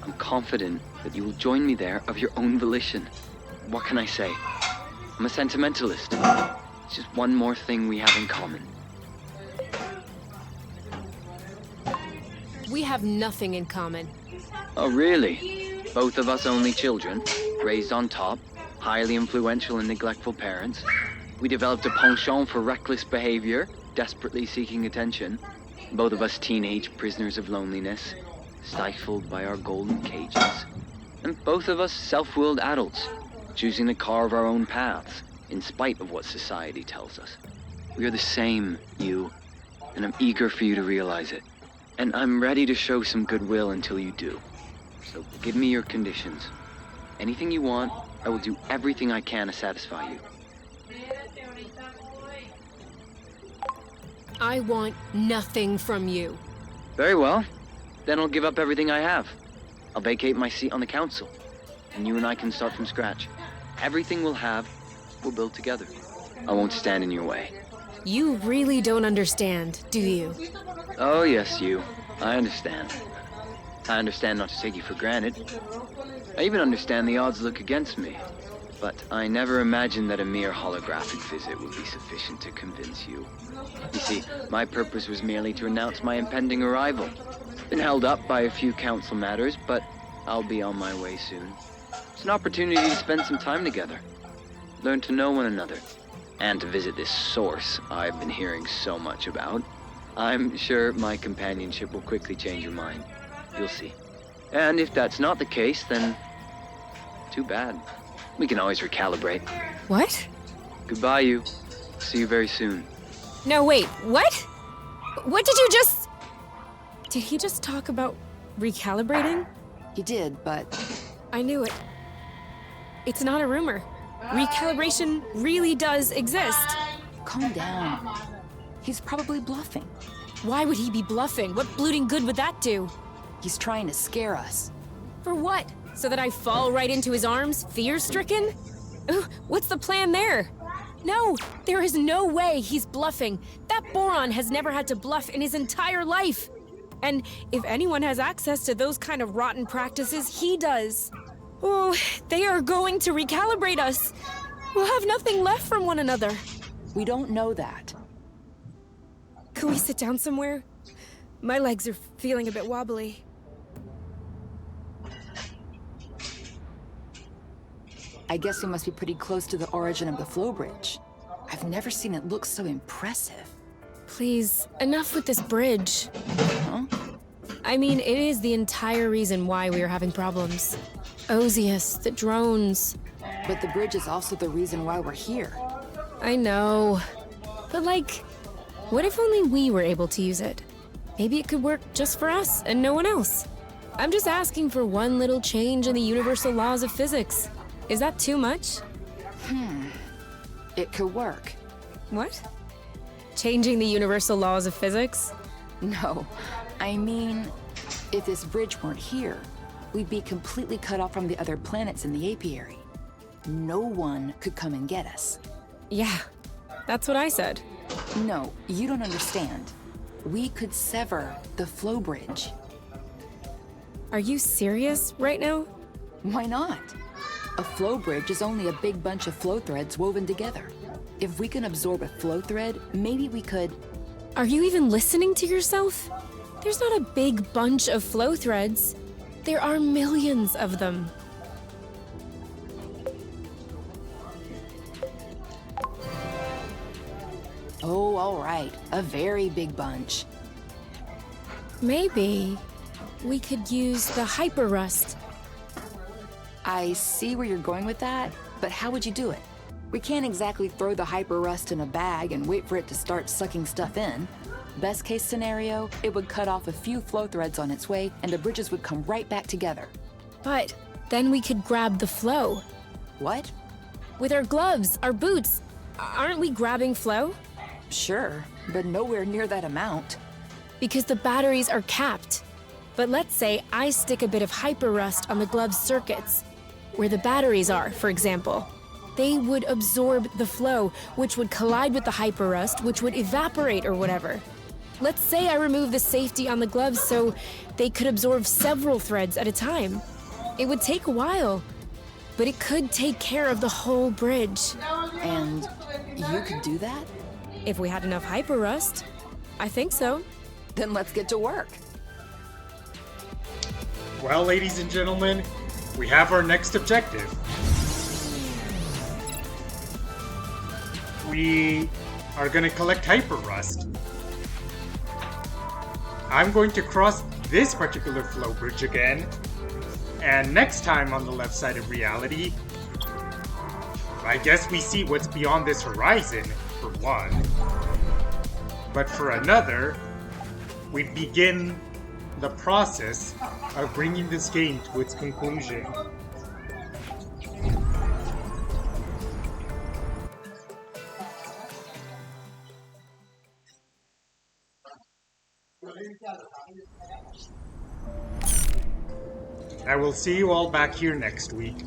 [SPEAKER 4] I'm confident that you will join me there of your own volition. What can I say? I'm a sentimentalist. It's just one more thing we have in common.
[SPEAKER 3] We have nothing in common.
[SPEAKER 4] Oh, really? Both of us only children, raised on top, highly influential and neglectful parents. We developed a penchant for reckless behavior, desperately seeking attention. Both of us teenage prisoners of loneliness, stifled by our golden cages. And both of us self-willed adults, choosing to carve our own paths, in spite of what society tells us. We are the same, you, and I'm eager for you to realize it. And I'm ready to show some goodwill until you do. So give me your conditions. Anything you want, I will do everything I can to satisfy you.
[SPEAKER 3] I want nothing from you.
[SPEAKER 4] Very well. Then I'll give up everything I have. I'll vacate my seat on the council. And you and I can start from scratch. Everything we'll have, we'll build together. I won't stand in your way.
[SPEAKER 3] You really don't understand, do you?
[SPEAKER 4] Oh, yes, you. I understand. I understand not to take you for granted. I even understand the odds look against me. But I never imagined that a mere holographic visit would be sufficient to convince you. You see, my purpose was merely to announce my impending arrival. Been held up by a few council matters, but I'll be on my way soon. It's an opportunity to spend some time together. Learn to know one another. And to visit this source I've been hearing so much about. I'm sure my companionship will quickly change your mind. You'll see. And if that's not the case, then too bad. We can always recalibrate.
[SPEAKER 3] What?
[SPEAKER 4] Goodbye, you. See you very soon.
[SPEAKER 3] No, wait, what? What did you just... Did he just talk about recalibrating?
[SPEAKER 2] He did, but
[SPEAKER 3] I knew it. It's not a rumor. Recalibration really does exist.
[SPEAKER 2] Calm down. He's probably bluffing.
[SPEAKER 3] Why would he be bluffing? What blooting good would that do?
[SPEAKER 2] He's trying to scare us.
[SPEAKER 3] For what? So that I fall right into his arms, fear-stricken? What's the plan there? No, there is no way he's bluffing. That Boron has never had to bluff in his entire life. And if anyone has access to those kind of rotten practices, he does. Oh, they are going to recalibrate us. We'll have nothing left from one another.
[SPEAKER 2] We don't know that.
[SPEAKER 3] Can we sit down somewhere? My legs are feeling a bit wobbly.
[SPEAKER 2] I guess we must be pretty close to the origin of the flow bridge. I've never seen it look so impressive.
[SPEAKER 3] Please, enough with this bridge.
[SPEAKER 2] Huh?
[SPEAKER 3] I mean, it is the entire reason why we are having problems. Ozius, the drones.
[SPEAKER 2] But the bridge is also the reason why we're here.
[SPEAKER 3] I know. But like, what if only we were able to use it? Maybe it could work just for us and no one else. I'm just asking for one little change in the universal laws of physics. Is that too much?
[SPEAKER 2] It could work.
[SPEAKER 3] What? Changing the universal laws of physics?
[SPEAKER 2] No, I mean, if this bridge weren't here, we'd be completely cut off from the other planets in the apiary. No one could come and get us.
[SPEAKER 3] Yeah, that's what I said.
[SPEAKER 2] No, you don't understand. We could sever the flow bridge.
[SPEAKER 3] Are you serious right now?
[SPEAKER 2] Why not? A flow bridge is only a big bunch of flow threads woven together. If we can absorb a flow thread, maybe we could...
[SPEAKER 3] Are you even listening to yourself? There's not a big bunch of flow threads. There are millions of them.
[SPEAKER 2] Oh, all right. A very big bunch.
[SPEAKER 3] Maybe we could use the hyperrust.
[SPEAKER 2] I see where you're going with that, but how would you do it? We can't exactly throw the hyperrust in a bag and wait for it to start sucking stuff in. Best case scenario, it would cut off a few flow threads on its way and the bridges would come right back together.
[SPEAKER 3] But then we could grab the flow.
[SPEAKER 2] What?
[SPEAKER 3] With our gloves, our boots. Aren't we grabbing flow?
[SPEAKER 2] Sure, but nowhere near that amount.
[SPEAKER 3] Because the batteries are capped. But let's say I stick a bit of hyperrust on the glove's circuits, where the batteries are, for example. They would absorb the flow, which would collide with the hyperrust, which would evaporate or whatever. Let's say I remove the safety on the gloves so they could absorb several threads at a time. It would take a while, but it could take care of the whole bridge.
[SPEAKER 2] And you could do that?
[SPEAKER 3] If we had enough hyperrust. I think so.
[SPEAKER 2] Then let's get to work.
[SPEAKER 1] Well, ladies and gentlemen, we have our next objective. We are going to collect hyperrust. I'm going to cross this particular flow bridge again, and next time on the left side of reality, I guess we see what's beyond this horizon, for one. But for another, we begin the process of bringing this game to its conclusion. I will see you all back here next week.